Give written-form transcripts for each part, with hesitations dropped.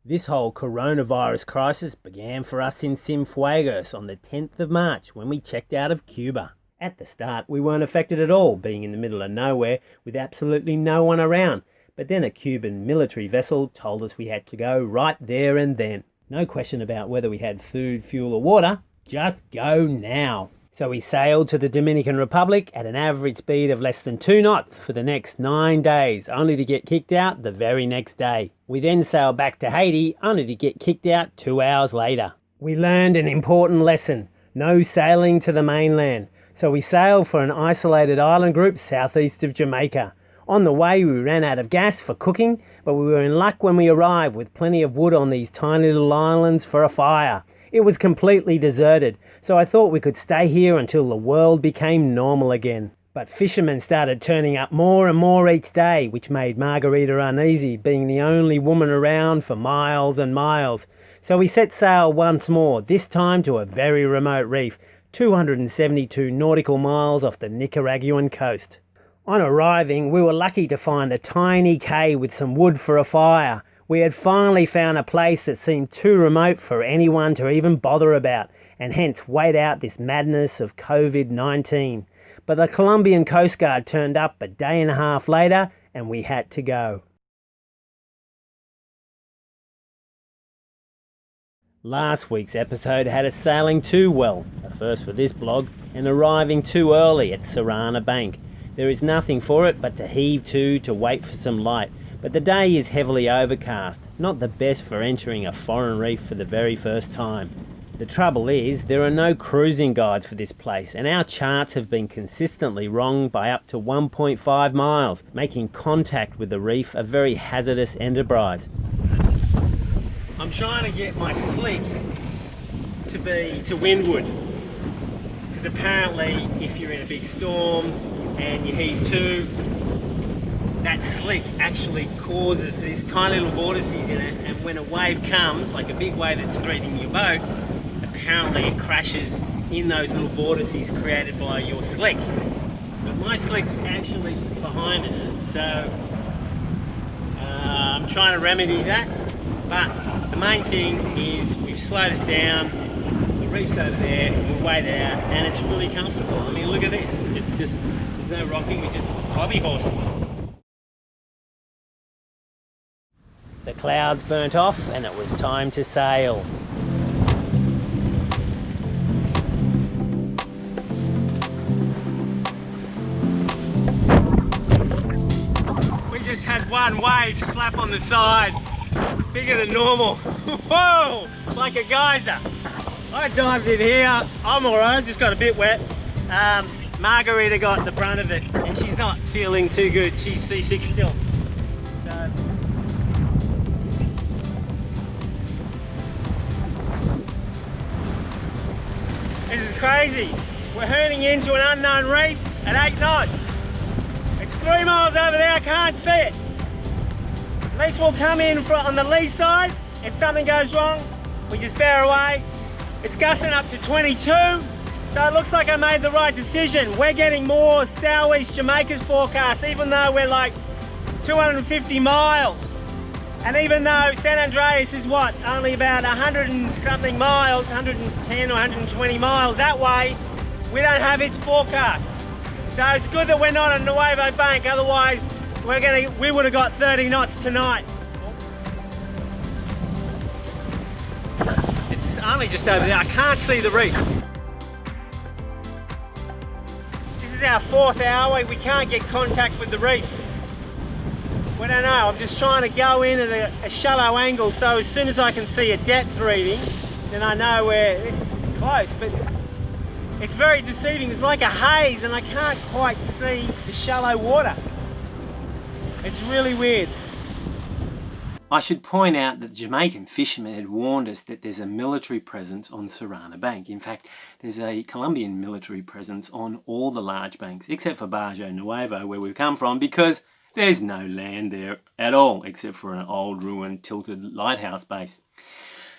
This whole coronavirus crisis began for us in Cienfuegos on the 10th of March when we checked out of Cuba. At the start, we weren't affected at all, being in the middle of nowhere with absolutely no one around. But then a Cuban military vessel told us we had to go right there and then. No question about whether we had food, fuel or water, just go now. So we sailed to the Dominican Republic at an average speed of less than 2 knots for the next 9 days, only to get kicked out the very next day. We then sailed back to Haiti, only to get kicked out 2 hours later. We learned an important lesson: no sailing to the mainland. So we sailed for an isolated island group southeast of Jamaica. On the way we ran out of gas for cooking, but we were in luck when we arrived with plenty of wood on these tiny little islands for a fire. It was completely deserted, so I thought we could stay here until the world became normal again. But fishermen started turning up more and more each day, which made Margarida uneasy, being the only woman around for miles and miles. So we set sail once more, this time to a very remote reef, 272 nautical miles off the Nicaraguan coast. On arriving, we were lucky to find a tiny cay with some wood for a fire. We had finally found a place that seemed too remote for anyone to even bother about, and hence wait out this madness of COVID-19. But the Colombian Coast Guard turned up a day and a half later, and we had to go. Last week's episode had us sailing too well, a first for this blog, and arriving too early at Serrana Bank. There is nothing for it but to heave to wait for some light. But the day is heavily overcast, not the best for entering a foreign reef for the very first time. The trouble is, there are no cruising guides for this place, and our charts have been consistently wrong by up to 1.5 miles, making contact with the reef a very hazardous enterprise. I'm trying to get my slick to be to windward, because apparently if you're in a big storm and you heave to, that slick actually causes these tiny little vortices in it, and when a wave comes, like a big wave that's threatening your boat, apparently it crashes in those little vortices created by your slick. But my slick's actually behind us, so I'm trying to remedy that. But the main thing is we've slowed it down, the reef's over there, we'll wait it out, and it's really comfortable. I mean, look at this, it's just, there's no rocking, we're just hobby horsing. The clouds burnt off and it was time to sail. We just had one wave slap on the side, bigger than normal. Whoa, like a geyser. I dived in here, I'm alright, just got a bit wet. Margarida got the brunt of it and she's not feeling too good, she's seasick still. So, this is crazy. We're hurning into an unknown reef at 8 knots. It's 3 miles over there, I can't see it. At least we'll come in on the lee side. If something goes wrong, we just bear away. It's gusting up to 22, so it looks like I made the right decision. We're getting more southeast Jamaica's forecast, even though we're like 250 miles. And even though San Andreas is what, only about 100 and something miles, 110 or 120 miles that way, we don't have its forecast. So it's good that we're not on Nuevo Bank, otherwise we would have got 30 knots tonight. It's only just over there, I can't see the reef. This is our 4th hour, we can't get contact with the reef. I don't know, I'm just trying to go in at a shallow angle, so as soon as I can see a depth reading, then I know we're close. But it's very deceiving, it's like a haze and I can't quite see the shallow water. It's really weird. I should point out that the Jamaican fishermen had warned us that there's a military presence on Serrana Bank. In fact, there's a Colombian military presence on all the large banks, except for Barrio Nuevo, where we've come from, because there's no land there at all, except for an old ruined tilted lighthouse base.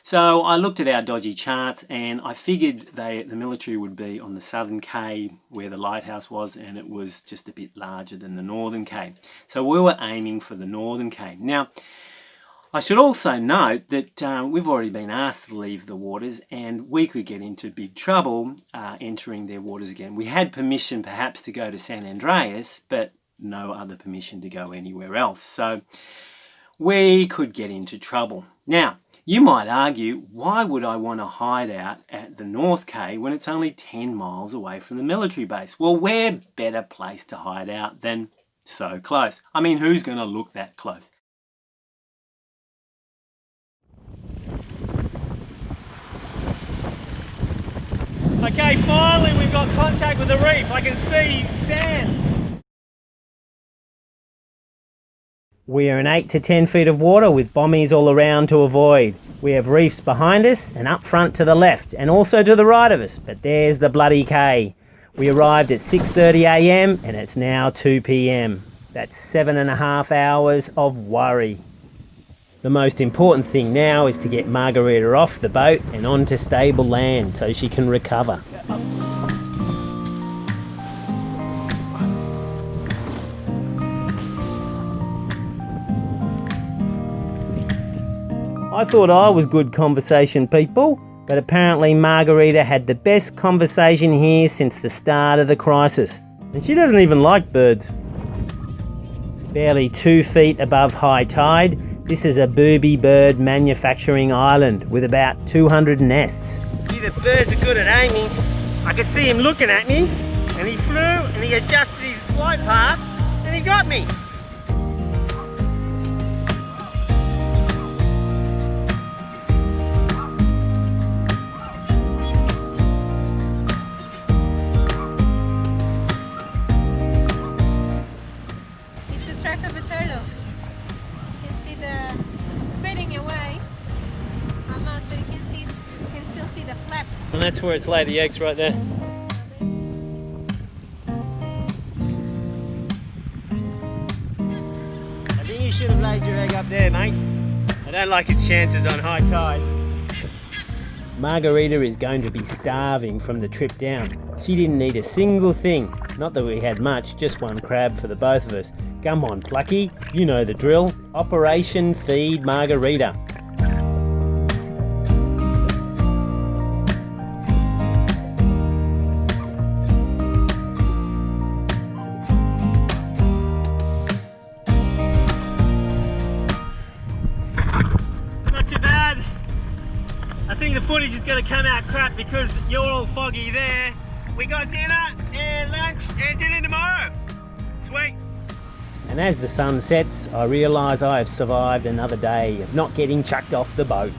So I looked at our dodgy charts and I figured the military would be on the southern quay where the lighthouse was, and it was just a bit larger than the northern quay. So we were aiming for the northern quay. Now, I should also note that we've already been asked to leave the waters and we could get into big trouble entering their waters again. We had permission perhaps to go to San Andreas, but no other permission to go anywhere else. So we could get into trouble. Now, you might argue, why would I want to hide out at the North Cay when it's only 10 miles away from the military base? Well, where better place to hide out than so close? I mean, who's going to look that close? Okay, finally we've got contact with the reef. I can see sand. We are in 8 to 10 feet of water with bommies all around to avoid. We have reefs behind us and up front to the left and also to the right of us, but there's the bloody Cay. We arrived at 6:30 a.m. and it's now 2 p.m. That's 7.5 hours of worry. The most important thing now is to get Margarida off the boat and onto stable land so she can recover. I thought I was good conversation people, but apparently Margarida had the best conversation here since the start of the crisis. And she doesn't even like birds. Barely 2 feet above high tide, this is a booby bird manufacturing island with about 200 nests. See, the birds are good at aiming. I could see him looking at me and he flew and he adjusted his flight path and he got me. It's a track of a turtle. And that's where it's laid the eggs, right there. I think you should have laid your egg up there, mate. I don't like its chances on high tide. Margarida is going to be starving from the trip down. She didn't eat a single thing. Not that we had much, just one crab for the both of us. Come on, Plucky, you know the drill. Operation Feed Margarida. I think the footage is going to come out crap because you're all foggy there. We got dinner and lunch and dinner tomorrow. Sweet. And as the sun sets, I realise I have survived another day of not getting chucked off the boat.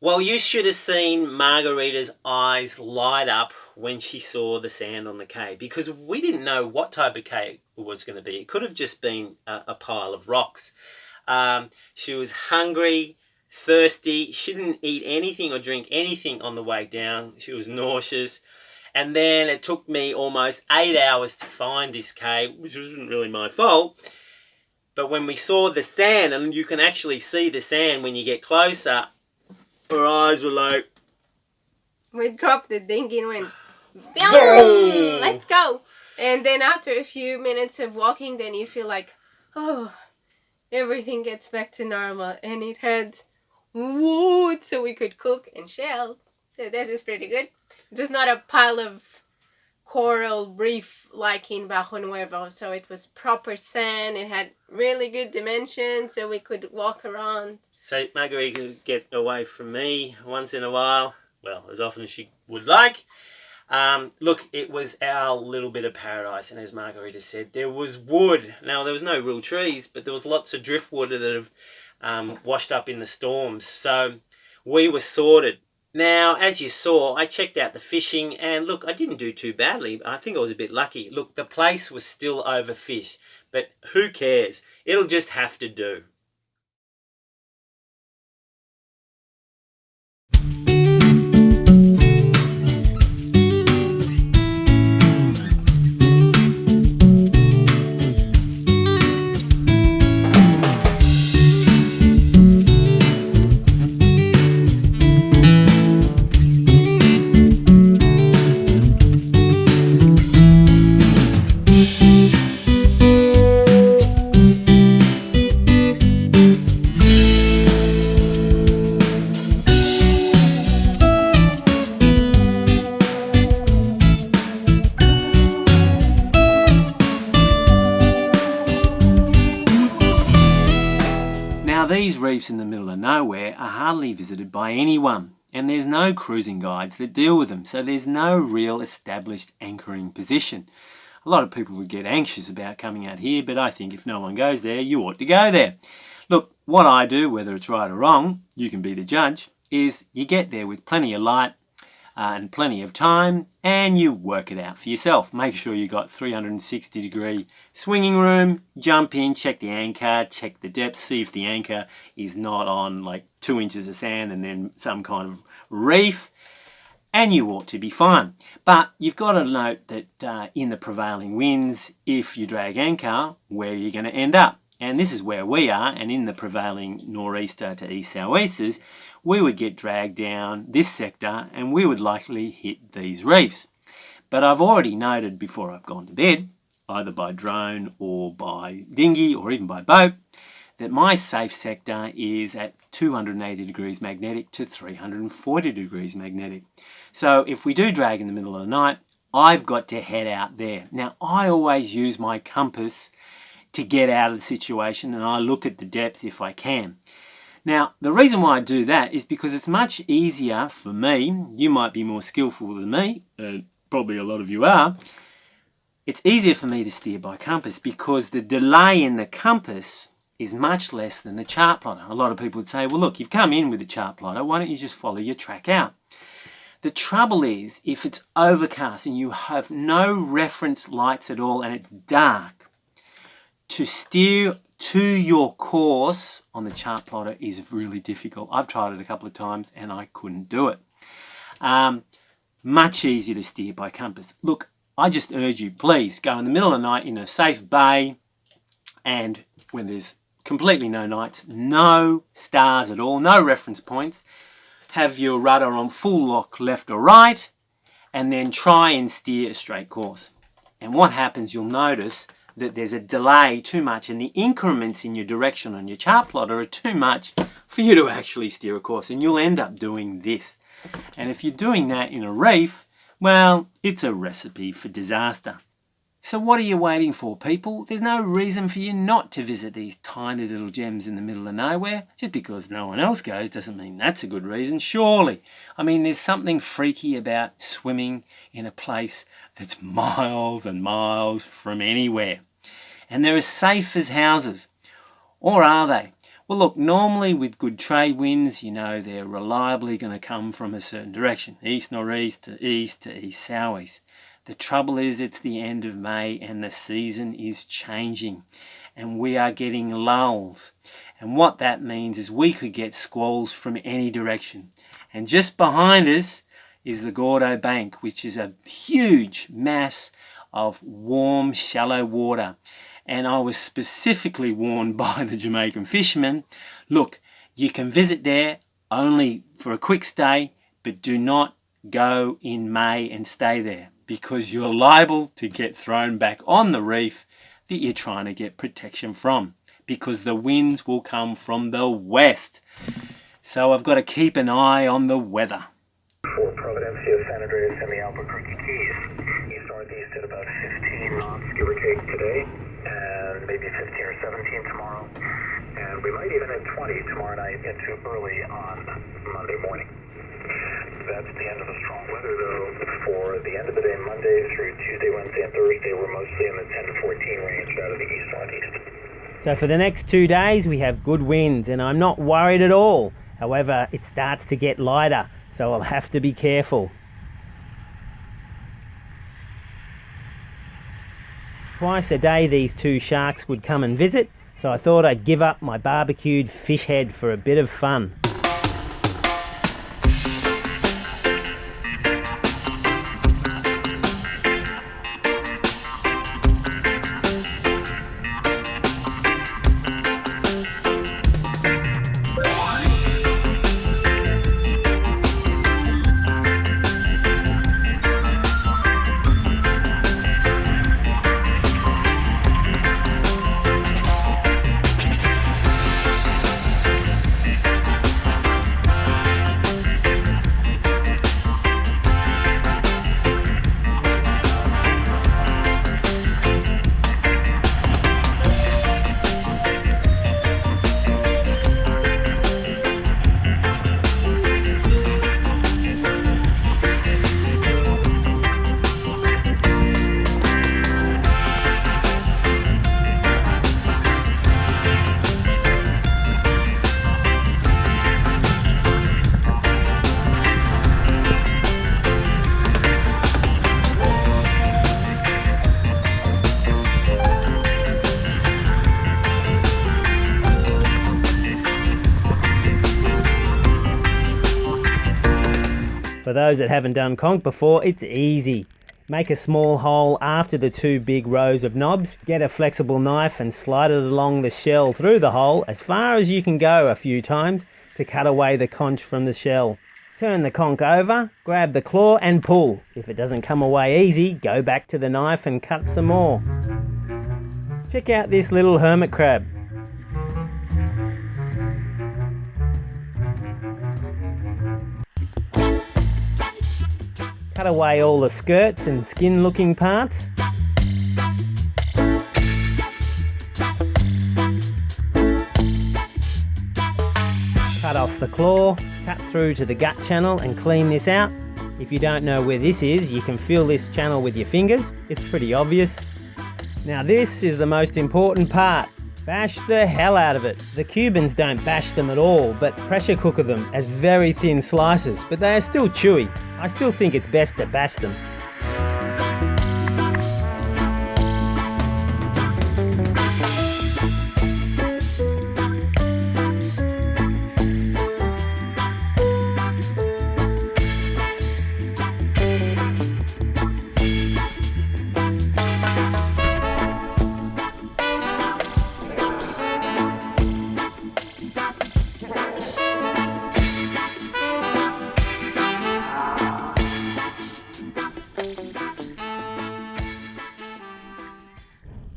Well, you should have seen Margarida's eyes light up when she saw the sand on the Cay, because we didn't know what type of Cay it was going to be. It could have just been a pile of rocks. She was hungry, thirsty. She didn't eat anything or drink anything on the way down. She was nauseous. And then it took me almost 8 hours to find this Cay, which wasn't really my fault. But when we saw the sand, and you can actually see the sand when you get closer, her eyes were like... We dropped the dinghy and went, boom, let's go. And then after a few minutes of walking, then you feel like, oh, everything gets back to normal. And it had wood so we could cook and shells. So that is pretty good. It was not a pile of coral reef like in Bajo Nuevo. So it was proper sand. It had really good dimensions so we could walk around. So Margarida could get away from me once in a while. Well, as often as she would like. Look, it was our little bit of paradise, and as Margarida said, there was wood. Now, there was no real trees, but there was lots of driftwood that have washed up in the storms. So we were sorted. Now, as you saw, I checked out the fishing, and look, I didn't do too badly. I think I was a bit lucky. Look, the place was still overfished, but who cares? It'll just have to do. Now, these reefs in the middle of nowhere are hardly visited by anyone, and there's no cruising guides that deal with them, so there's no real established anchoring position. A lot of people would get anxious about coming out here, but I think if no one goes there, you ought to go there. Look, what I do, whether it's right or wrong, you can be the judge, is you get there with plenty of light and plenty of time, and you work it out for yourself. Make sure you got 360-degree swinging room, jump in, check the anchor, check the depth, see if the anchor is not on like 2 inches of sand and then some kind of reef, and you ought to be fine. But you've got to note that in the prevailing winds, if you drag anchor, where you're going to end up. And this is where we are, and in the prevailing nor'easter to east sou'easters, we would get dragged down this sector and we would likely hit these reefs. But I've already noted before I've gone to bed, either by drone or by dinghy or even by boat, that my safe sector is at 280 degrees magnetic to 340 degrees magnetic. So if we do drag in the middle of the night, I've got to head out there. Now, I always use my compass to get out of the situation, and I look at the depth if I can. Now, the reason why I do that is because it's much easier for me. You might be more skillful than me, probably a lot of you are. It's easier for me to steer by compass because the delay in the compass is much less than the chart plotter. A lot of people would say, well, look, you've come in with the chart plotter, why don't you just follow your track out? The trouble is, if it's overcast and you have no reference lights at all and it's dark, to steer to your course on the chart plotter is really difficult. I've tried it a couple of times and I couldn't do it. Much easier to steer by compass. Look, I just urge you, please go in the middle of the night in a safe bay, and when there's completely no nights, no stars at all, no reference points, have your rudder on full lock left or right, and then try and steer a straight course. And what happens, you'll notice that there's a delay too much, and the increments in your direction on your chart plotter are too much for you to actually steer a course, and you'll end up doing this. And if you're doing that in a reef, well, it's a recipe for disaster. So what are you waiting for, people? There's no reason for you not to visit these tiny little gems in the middle of nowhere. Just because no one else goes doesn't mean that's a good reason, surely. I mean, there's something freaky about swimming in a place that's miles and miles from anywhere. And they're as safe as houses. Or are they? Well, look, normally with good trade winds, you know, they're reliably going to come from a certain direction. East nor'east to east sou'east. The trouble is it's the end of May and the season is changing and we are getting lulls. And what that means is we could get squalls from any direction. And just behind us is the Gordo Bank, which is a huge mass of warm, shallow water. And I was specifically warned by the Jamaican fishermen, look, you can visit there only for a quick stay, but do not go in May and stay there, because you're liable to get thrown back on the reef that you're trying to get protection from, because the winds will come from the west. So I've got to keep an eye on the weather. For Providencia, San Andreas, and the Albuquerque Keys, east-northeast at about 15 knots, give or take today, and maybe 15 or 17 tomorrow, and we might even hit 20 tomorrow night into early on Monday morning. That's the end of the strong weather, though. For the end of the day, Monday through Tuesday, Wednesday, and Thursday, we're mostly in the 10 to 14 range out of the east-northeast. So for the next 2 days, we have good winds, and I'm not worried at all. However, it starts to get lighter, so I'll have to be careful. Twice a day, these two sharks would come and visit, so I thought I'd give up my barbecued fish head for a bit of fun. those that haven't done conch before, it's easy. Make a small hole after the 2 big rows of knobs, get a flexible knife and slide it along the shell through the hole as far as you can go a few times to cut away the conch from the shell. Turn the conch over, grab the claw and pull. If it doesn't come away easy, go back to the knife and cut some more. Check out this little hermit crab. Cut away all the skirts and skin looking parts. Cut off the claw, cut through to the gut channel and clean this out. If you don't know where this is, you can feel this channel with your fingers. It's pretty obvious. Now this is the most important part. Bash the hell out of it. The Cubans don't bash them at all, but pressure cooker them as very thin slices, but they are still chewy. I still think it's best to bash them.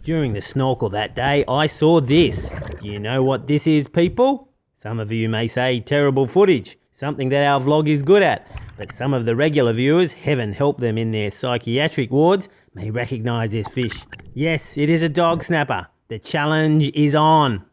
During the snorkel that day, I saw this. Do you know what this is, people? Some of you may say terrible footage, something that our vlog is good at, but some of the regular viewers, heaven help them in their psychiatric wards, may recognise this fish. Yes, it is a dog snapper. The challenge is on.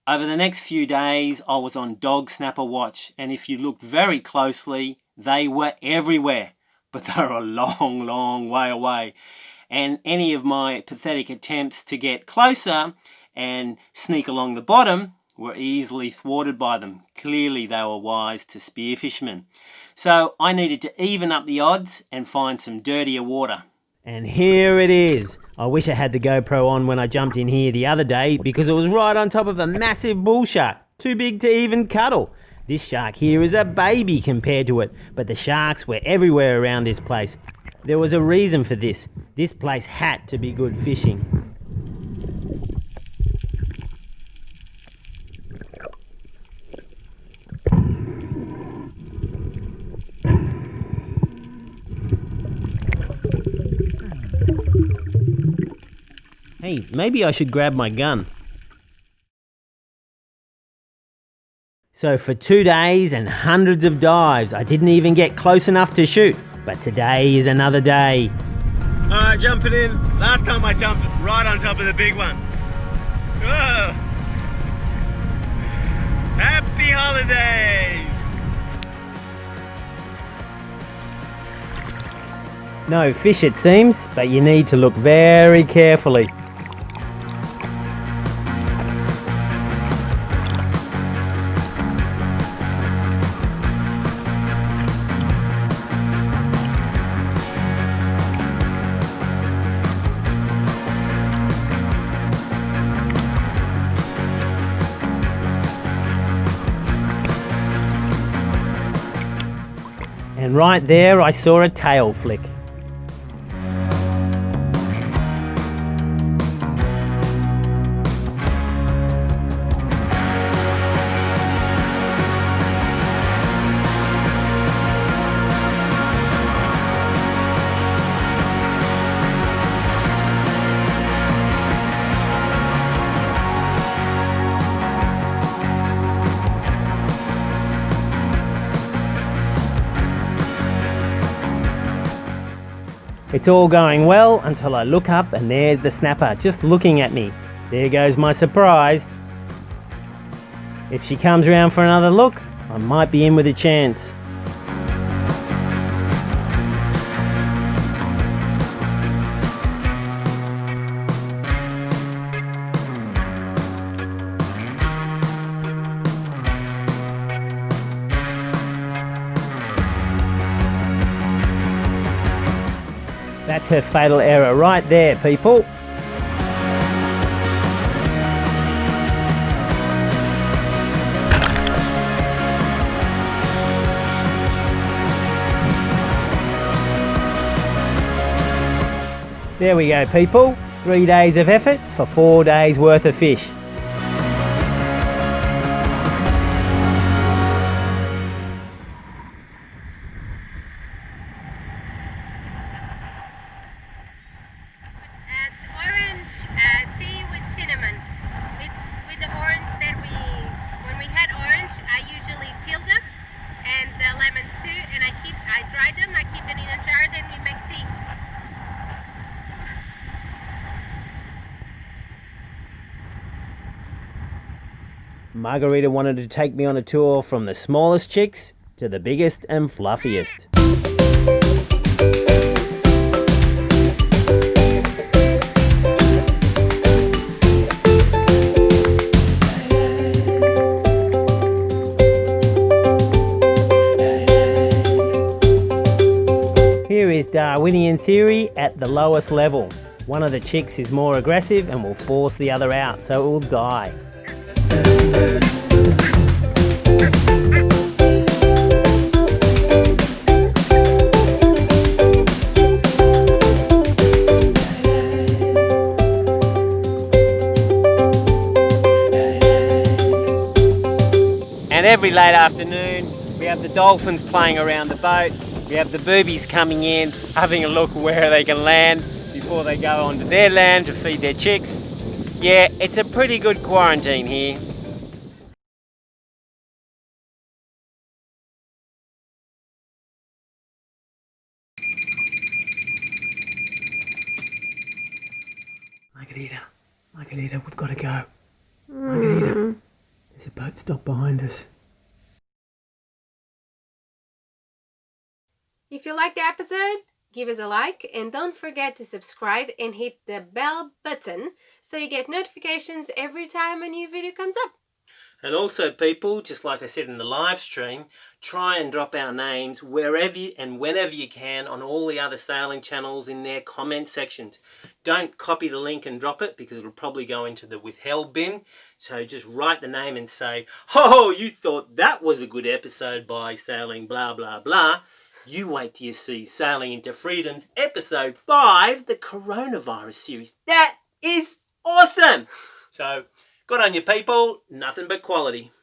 Over the next few days, I was on dog snapper watch, and if you looked very closely, they were everywhere, but they're a long, long way away. And any of my pathetic attempts to get closer and sneak along the bottom were easily thwarted by them. Clearly they were wise to spear fishermen. So I needed to even up the odds and find some dirtier water. And here it is. I wish I had the GoPro on when I jumped in here the other day because it was right on top of a massive bull shark, too big to even cuddle. This shark here is a baby compared to it, but the sharks were everywhere around this place. There was a reason for this. This place had to be good fishing. Hey, maybe I should grab my gun. So for 2 days and hundreds of dives, I didn't even get close enough to shoot. But today is another day. Alright, jumping in. Last time I jumped right on top of the big one. Whoa. Happy holidays! No fish it seems, but you need to look very carefully. And right there I saw a tail flick. It's all going well until I look up and there's the snapper just looking at me. There goes my surprise. If she comes around for another look, I might be in with a chance. That's her fatal error right there, people. There we go, people. 3 days of effort for 4 days worth of fish. It's orange tea with cinnamon. It's with the orange that when we had orange, I usually peel them, and lemons too, and I dry them, I keep them in a jar, then we make tea. Margarida wanted to take me on a tour from the smallest chicks to the biggest and fluffiest. Here is Darwinian theory at the lowest level. One of the chicks is more aggressive and will force the other out, so it will die. And every late afternoon, we have the dolphins playing around the boat. We have the boobies coming in, having a look where they can land before they go onto their land to feed their chicks. Yeah, it's a pretty good quarantine here. Margarida, we've got to go. Margarida, there's a boat stop behind us. If you liked the episode, give us a like, and don't forget to subscribe and hit the bell button so you get notifications every time a new video comes up. And also, people, just like I said in the live stream, try and drop our names wherever and whenever you can on all the other sailing channels in their comment sections. Don't copy the link and drop it because it'll probably go into the withheld bin. So just write the name and say, oh, you thought that was a good episode by Sailing blah blah blah. You wait till you see Sailing into Freedom's episode 5, the coronavirus series. That is awesome! So, good on you, people. Nothing but quality.